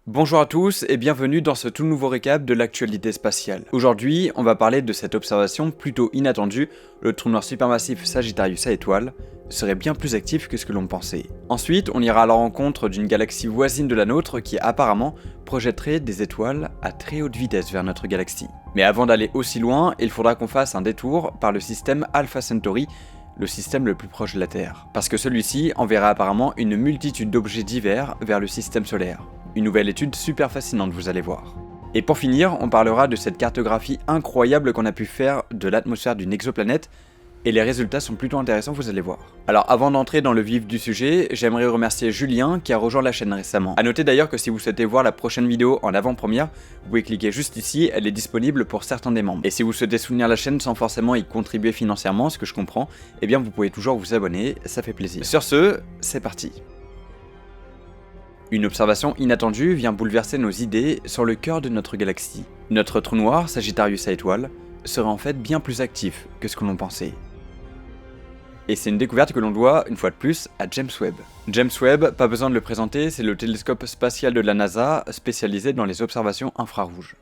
Bonjour à tous et bienvenue dans ce tout nouveau récap de l'actualité spatiale. Aujourd'hui, on va parler de cette observation plutôt inattendue, le trou noir supermassif Sagittarius à étoiles serait bien plus actif que ce que l'on pensait. Ensuite, on ira à la rencontre d'une galaxie voisine de la nôtre qui apparemment projetterait des étoiles à très haute vitesse vers notre galaxie. Mais avant d'aller aussi loin, il faudra qu'on fasse un détour par le système Alpha Centauri, le système le plus proche de la Terre, parce que celui-ci enverra apparemment une multitude d'objets divers vers le système solaire. Une nouvelle étude super fascinante, vous allez voir. Et pour finir, on parlera de cette cartographie incroyable qu'on a pu faire de l'atmosphère d'une exoplanète, et les résultats sont plutôt intéressants, vous allez voir. Alors avant d'entrer dans le vif du sujet, j'aimerais remercier Julien qui a rejoint la chaîne récemment. A noter d'ailleurs que si vous souhaitez voir la prochaine vidéo en avant-première, vous pouvez cliquer juste ici, elle est disponible pour certains des membres. Et si vous souhaitez soutenir la chaîne sans forcément y contribuer financièrement, ce que je comprends, eh bien vous pouvez toujours vous abonner, ça fait plaisir. Sur ce, c'est parti. Une observation inattendue vient bouleverser nos idées sur le cœur de notre galaxie. Notre trou noir, Sagittarius à étoiles, serait en fait bien plus actif que ce que l'on pensait. Et c'est une découverte que l'on doit, une fois de plus, à James Webb. James Webb, pas besoin de le présenter, c'est le télescope spatial de la NASA spécialisé dans les observations infrarouges.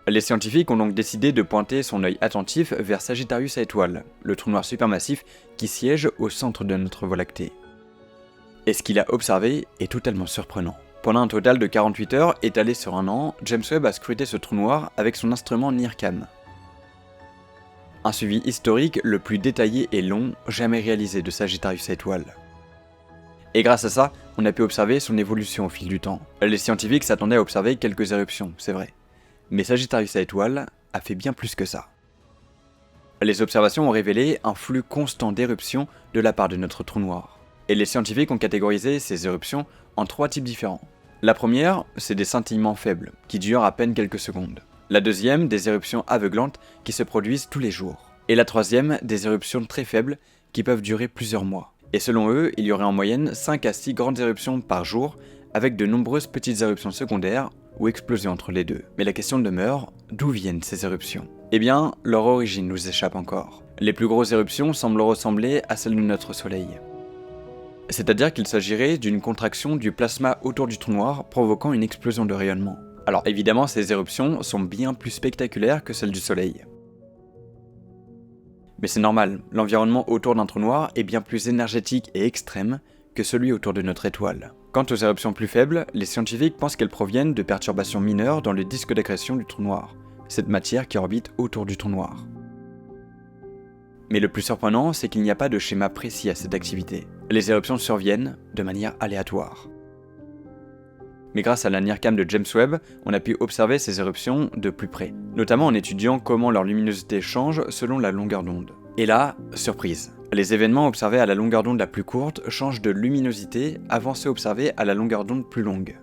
Les scientifiques ont donc décidé de pointer son œil attentif vers Sagittarius à étoiles, le trou noir supermassif qui siège au centre de notre Voie lactée. Et ce qu'il a observé est totalement surprenant. Pendant un total de 48 heures étalé sur un an, James Webb a scruté ce trou noir avec son instrument NIRCam. Un suivi historique le plus détaillé et long jamais réalisé de Sagittarius à étoiles. Et grâce à ça, on a pu observer son évolution au fil du temps. Les scientifiques s'attendaient à observer quelques éruptions, c'est vrai. Mais Sagittarius à étoiles a fait bien plus que ça. Les observations ont révélé un flux constant d'éruptions de la part de notre trou noir. Et les scientifiques ont catégorisé ces éruptions en 3 types différents. La première, c'est des scintillements faibles, qui durent à peine quelques secondes. La deuxième, des éruptions aveuglantes qui se produisent tous les jours. Et la troisième, des éruptions très faibles qui peuvent durer plusieurs mois. Et selon eux, il y aurait en moyenne 5 à 6 grandes éruptions par jour, avec de nombreuses petites éruptions secondaires ou explosions entre les deux. Mais la question demeure, d'où viennent ces éruptions ? Eh bien, leur origine nous échappe encore. Les plus grosses éruptions semblent ressembler à celles de notre Soleil. C'est-à-dire qu'il s'agirait d'une contraction du plasma autour du trou noir provoquant une explosion de rayonnement. Alors évidemment, ces éruptions sont bien plus spectaculaires que celles du Soleil. Mais c'est normal, l'environnement autour d'un trou noir est bien plus énergétique et extrême que celui autour de notre étoile. Quant aux éruptions plus faibles, les scientifiques pensent qu'elles proviennent de perturbations mineures dans le disque d'accrétion du trou noir, cette matière qui orbite autour du trou noir. Mais le plus surprenant, c'est qu'il n'y a pas de schéma précis à cette activité. Les éruptions surviennent de manière aléatoire. Mais grâce à la NIRCam de James Webb, on a pu observer ces éruptions de plus près, notamment en étudiant comment leur luminosité change selon la longueur d'onde. Et là, surprise, les événements observés à la longueur d'onde la plus courte changent de luminosité avant ceux observés à la longueur d'onde plus longue.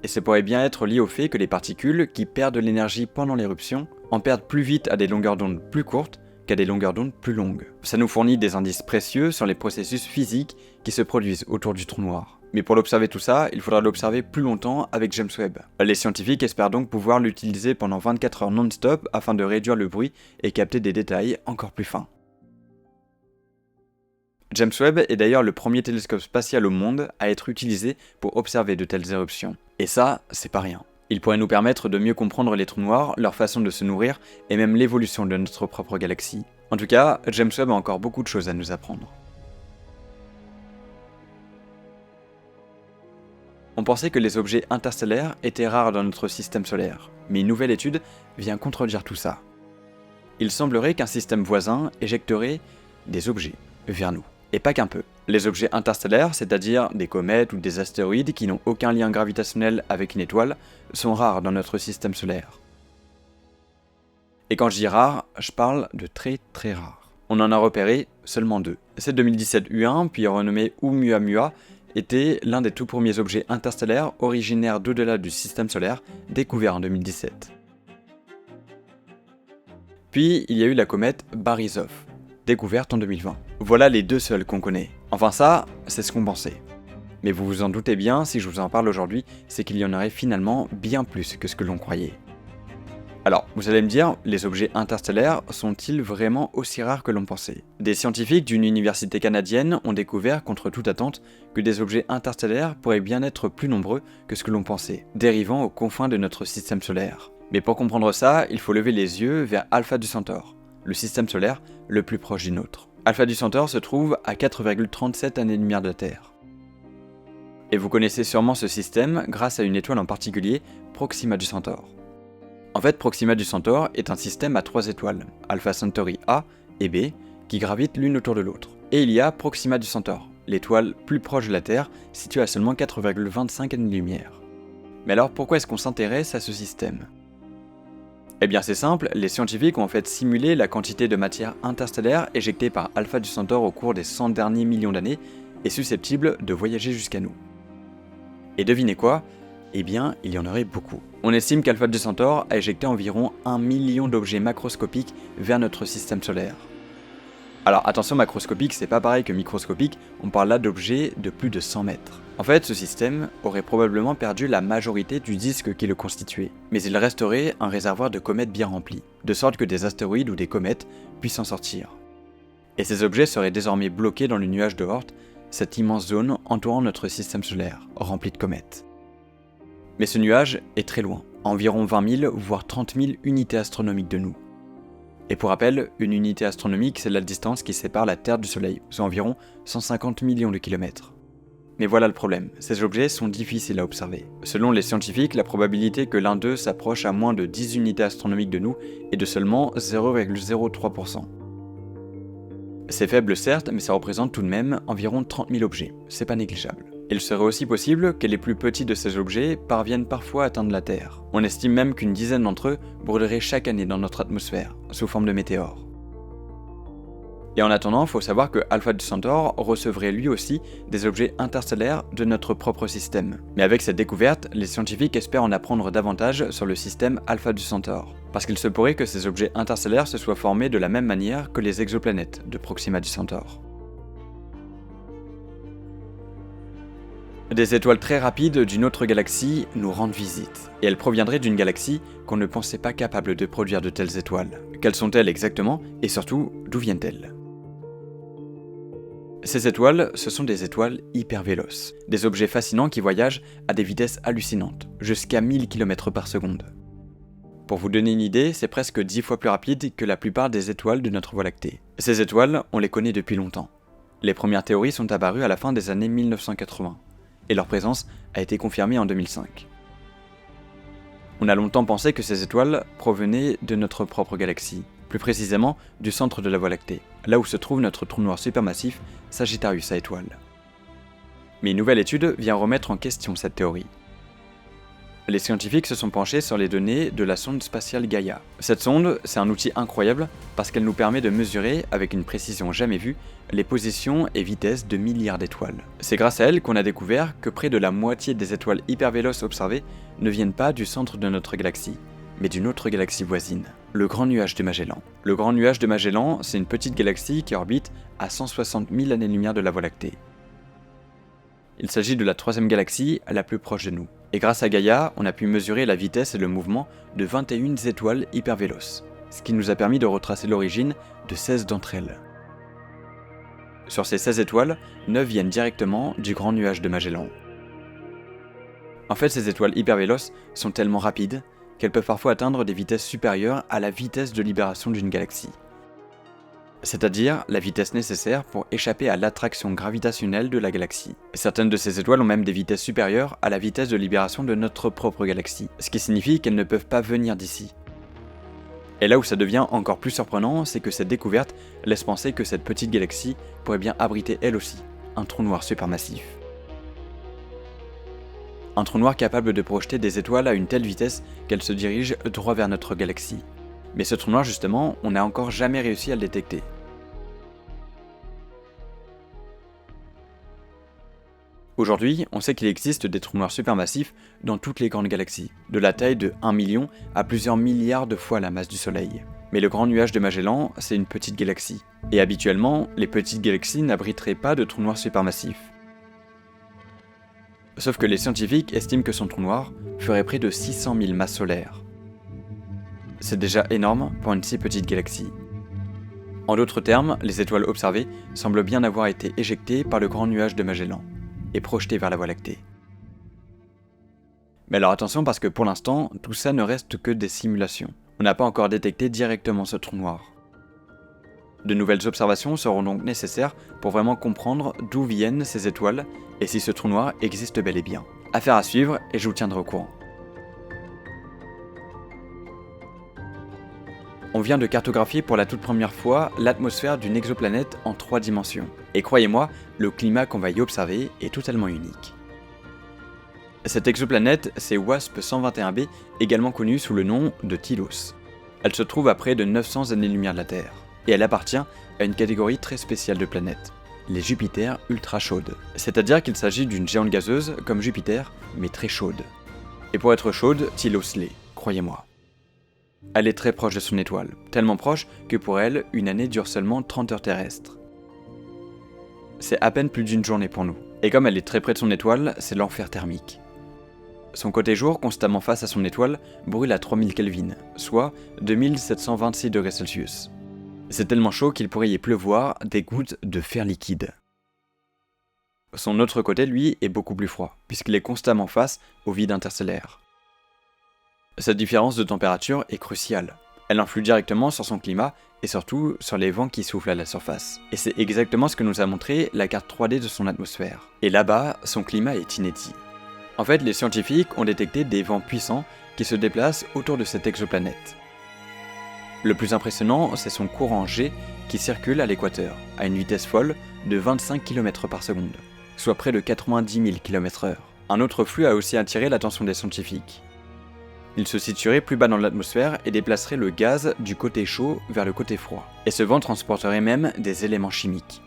Et ça pourrait bien être lié au fait que les particules qui perdent de l'énergie pendant l'éruption en perdent plus vite à des longueurs d'onde plus courtes qu'à des longueurs d'onde plus longues. Ça nous fournit des indices précieux sur les processus physiques qui se produisent autour du trou noir. Mais pour l'observer tout ça, il faudra l'observer plus longtemps avec James Webb. Les scientifiques espèrent donc pouvoir l'utiliser pendant 24 heures non-stop afin de réduire le bruit et capter des détails encore plus fins. James Webb est d'ailleurs le premier télescope spatial au monde à être utilisé pour observer de telles éruptions. Et ça, c'est pas rien. Il pourrait nous permettre de mieux comprendre les trous noirs, leur façon de se nourrir et même l'évolution de notre propre galaxie. En tout cas, James Webb a encore beaucoup de choses à nous apprendre. On pensait que les objets interstellaires étaient rares dans notre système solaire, mais une nouvelle étude vient contredire tout ça. Il semblerait qu'un système voisin éjecterait des objets vers nous. Et pas qu'un peu. Les objets interstellaires, c'est-à-dire des comètes ou des astéroïdes qui n'ont aucun lien gravitationnel avec une étoile, sont rares dans notre système solaire. Et quand je dis rares, je parle de très très rares. On en a repéré seulement 2. C2017 U1, puis renommé Oumuamua, était l'un des tout premiers objets interstellaires originaires d'au-delà du système solaire, découvert en 2017. Puis il y a eu la comète Baryshov, découverte en 2020. Voilà les 2 seuls qu'on connaît. Enfin ça, c'est ce qu'on pensait. Mais vous vous en doutez bien, si je vous en parle aujourd'hui, c'est qu'il y en aurait finalement bien plus que ce que l'on croyait. Alors, vous allez me dire, les objets interstellaires sont-ils vraiment aussi rares que l'on pensait? Des scientifiques d'une université canadienne ont découvert, contre toute attente, que des objets interstellaires pourraient bien être plus nombreux que ce que l'on pensait, dérivant aux confins de notre système solaire. Mais pour comprendre ça, il faut lever les yeux vers Alpha du Centaure, le système solaire le plus proche du nôtre. Alpha du Centaure se trouve à 4,37 années-lumière de la Terre. Et vous connaissez sûrement ce système grâce à une étoile en particulier, Proxima du Centaure. En fait, Proxima du Centaure est un système à 3 étoiles, Alpha Centauri A et B, qui gravitent l'une autour de l'autre. Et il y a Proxima du Centaure, l'étoile plus proche de la Terre, située à seulement 4,25 années-lumière. Mais alors, pourquoi est-ce qu'on s'intéresse à ce système? Eh bien c'est simple, les scientifiques ont en fait simulé la quantité de matière interstellaire éjectée par Alpha du Centaure au cours des 100 derniers millions d'années et susceptible de voyager jusqu'à nous. Et devinez quoi? Eh bien, il y en aurait beaucoup. On estime qu'Alpha du Centaure a éjecté environ 1 million d'objets macroscopiques vers notre système solaire. Alors attention, macroscopique, c'est pas pareil que microscopique, on parle là d'objets de plus de 100 mètres. En fait, ce système aurait probablement perdu la majorité du disque qui le constituait, mais il resterait un réservoir de comètes bien rempli, de sorte que des astéroïdes ou des comètes puissent en sortir. Et ces objets seraient désormais bloqués dans le nuage de Oort, cette immense zone entourant notre système solaire, rempli de comètes. Mais ce nuage est très loin, à environ 20 000 voire 30 000 unités astronomiques de nous. Et pour rappel, une unité astronomique, c'est la distance qui sépare la Terre du Soleil, soit environ 150 millions de kilomètres. Mais voilà le problème, ces objets sont difficiles à observer. Selon les scientifiques, la probabilité que l'un d'eux s'approche à moins de 10 unités astronomiques de nous est de seulement 0,03%. C'est faible certes, mais ça représente tout de même environ 30 000 objets, c'est pas négligeable. Il serait aussi possible que les plus petits de ces objets parviennent parfois à atteindre la Terre. On estime même qu'une dizaine d'entre eux brûleraient chaque année dans notre atmosphère, sous forme de météores. Et en attendant, il faut savoir que Alpha du Centaure recevrait lui aussi des objets interstellaires de notre propre système. Mais avec cette découverte, les scientifiques espèrent en apprendre davantage sur le système Alpha du Centaure, parce qu'il se pourrait que ces objets interstellaires se soient formés de la même manière que les exoplanètes de Proxima du Centaure. Des étoiles très rapides d'une autre galaxie nous rendent visite, et elles proviendraient d'une galaxie qu'on ne pensait pas capable de produire de telles étoiles. Quelles sont-elles exactement, et surtout, d'où viennent-elles? Ces étoiles, ce sont des étoiles hyper véloces, des objets fascinants qui voyagent à des vitesses hallucinantes, jusqu'à 1000 km par seconde. Pour vous donner une idée, c'est presque 10 fois plus rapide que la plupart des étoiles de notre Voie lactée. Ces étoiles, on les connaît depuis longtemps. Les premières théories sont apparues à la fin des années 1980. Et leur présence a été confirmée en 2005. On a longtemps pensé que ces étoiles provenaient de notre propre galaxie, plus précisément du centre de la Voie lactée, là où se trouve notre trou noir supermassif Sagittarius A étoile. Mais une nouvelle étude vient remettre en question cette théorie. Les scientifiques se sont penchés sur les données de la sonde spatiale Gaia. Cette sonde, c'est un outil incroyable parce qu'elle nous permet de mesurer, avec une précision jamais vue, les positions et vitesses de milliards d'étoiles. C'est grâce à elle qu'on a découvert que près de la moitié des étoiles hyper véloces observées ne viennent pas du centre de notre galaxie, mais d'une autre galaxie voisine, le Grand Nuage de Magellan. Le Grand Nuage de Magellan, c'est une petite galaxie qui orbite à 160 000 années-lumière de la Voie lactée. Il s'agit de la troisième galaxie la plus proche de nous. Et grâce à Gaia, on a pu mesurer la vitesse et le mouvement de 21 étoiles hyper véloces, ce qui nous a permis de retracer l'origine de 16 d'entre elles. Sur ces 16 étoiles, 9 viennent directement du Grand Nuage de Magellan. En fait, ces étoiles hyper véloces sont tellement rapides qu'elles peuvent parfois atteindre des vitesses supérieures à la vitesse de libération d'une galaxie. C'est-à-dire la vitesse nécessaire pour échapper à l'attraction gravitationnelle de la galaxie. Certaines de ces étoiles ont même des vitesses supérieures à la vitesse de libération de notre propre galaxie, ce qui signifie qu'elles ne peuvent pas venir d'ici. Et là où ça devient encore plus surprenant, c'est que cette découverte laisse penser que cette petite galaxie pourrait bien abriter elle aussi un trou noir supermassif. Un trou noir capable de projeter des étoiles à une telle vitesse qu'elles se dirigent droit vers notre galaxie. Mais ce trou noir justement, on n'a encore jamais réussi à le détecter. Aujourd'hui, on sait qu'il existe des trous noirs supermassifs dans toutes les grandes galaxies, de la taille de 1 million à plusieurs milliards de fois la masse du Soleil. Mais le Grand Nuage de Magellan, c'est une petite galaxie. Et habituellement, les petites galaxies n'abriteraient pas de trous noirs supermassifs. Sauf que les scientifiques estiment que son trou noir ferait près de 600 000 masses solaires. C'est déjà énorme pour une si petite galaxie. En d'autres termes, les étoiles observées semblent bien avoir été éjectées par le grand nuage de Magellan et projetées vers la Voie lactée. Mais alors attention parce que pour l'instant, tout ça ne reste que des simulations. On n'a pas encore détecté directement ce trou noir. De nouvelles observations seront donc nécessaires pour vraiment comprendre d'où viennent ces étoiles et si ce trou noir existe bel et bien. Affaire à suivre et je vous tiendrai au courant. On vient de cartographier pour la toute première fois l'atmosphère d'une exoplanète en 3 dimensions. Et croyez-moi, le climat qu'on va y observer est totalement unique. Cette exoplanète, c'est WASP 121b, également connue sous le nom de Tylos. Elle se trouve à près de 900 années-lumière de la Terre, et elle appartient à une catégorie très spéciale de planètes, les Jupiters ultra chaudes. C'est-à-dire qu'il s'agit d'une géante gazeuse comme Jupiter, mais très chaude. Et pour être chaude, Tylos l'est, croyez-moi. Elle est très proche de son étoile, tellement proche que pour elle, une année dure seulement 30 heures terrestres. C'est à peine plus d'une journée pour nous. Et comme elle est très près de son étoile, c'est l'enfer thermique. Son côté jour, constamment face à son étoile, brûle à 3000 Kelvin, soit 2726 degrés Celsius. C'est tellement chaud qu'il pourrait y pleuvoir des gouttes de fer liquide. Son autre côté, lui, est beaucoup plus froid, puisqu'il est constamment face au vide interstellaire. Cette différence de température est cruciale. Elle influe directement sur son climat et surtout sur les vents qui soufflent à la surface. Et c'est exactement ce que nous a montré la carte 3D de son atmosphère. Et là-bas, son climat est inédit. En fait, les scientifiques ont détecté des vents puissants qui se déplacent autour de cette exoplanète. Le plus impressionnant, c'est son courant G qui circule à l'équateur, à une vitesse folle de 25 km par seconde, soit près de 90 000 km/h. Un autre flux a aussi attiré l'attention des scientifiques. Il se situerait plus bas dans l'atmosphère et déplacerait le gaz du côté chaud vers le côté froid. Et ce vent transporterait même des éléments chimiques.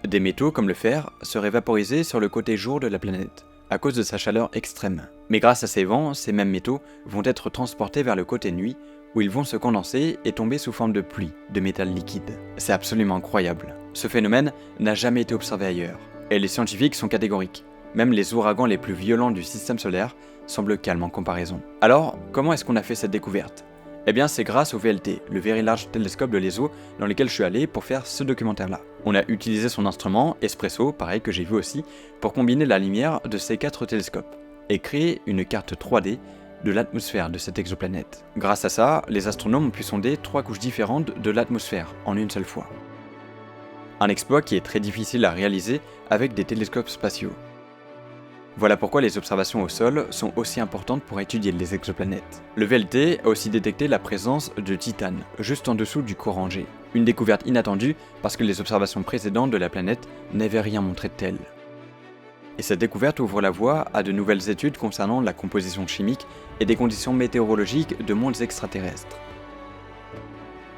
Des métaux comme le fer seraient vaporisés sur le côté jour de la planète, à cause de sa chaleur extrême. Mais grâce à ces vents, ces mêmes métaux vont être transportés vers le côté nuit, où ils vont se condenser et tomber sous forme de pluie de métal liquide. C'est absolument incroyable. Ce phénomène n'a jamais été observé ailleurs. Et les scientifiques sont catégoriques. Même les ouragans les plus violents du système solaire semblent calmes en comparaison. Alors, comment est-ce qu'on a fait cette découverte ? Eh bien, c'est grâce au VLT, le Very Large Telescope de l'ESO, dans lequel je suis allé pour faire ce documentaire-là. On a utilisé son instrument, Espresso, pareil que j'ai vu aussi, pour combiner la lumière de ces 4 télescopes, et créer une carte 3D de l'atmosphère de cette exoplanète. Grâce à ça, les astronomes ont pu sonder 3 couches différentes de l'atmosphère en une seule fois. Un exploit qui est très difficile à réaliser avec des télescopes spatiaux. Voilà pourquoi les observations au sol sont aussi importantes pour étudier les exoplanètes. Le VLT a aussi détecté la présence de titane, juste en dessous du courant G. Une découverte inattendue parce que les observations précédentes de la planète n'avaient rien montré de tel. Et cette découverte ouvre la voie à de nouvelles études concernant la composition chimique et des conditions météorologiques de mondes extraterrestres.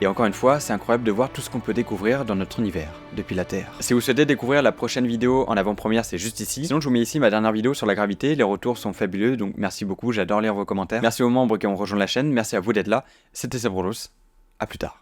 Et encore une fois, c'est incroyable de voir tout ce qu'on peut découvrir dans notre univers, depuis la Terre. Si vous souhaitez découvrir la prochaine vidéo en avant-première, c'est juste ici. Sinon, je vous mets ici ma dernière vidéo sur la gravité, les retours sont fabuleux, donc merci beaucoup, j'adore lire vos commentaires. Merci aux membres qui ont rejoint la chaîne, merci à vous d'être là, c'était Sebrolos, à plus tard.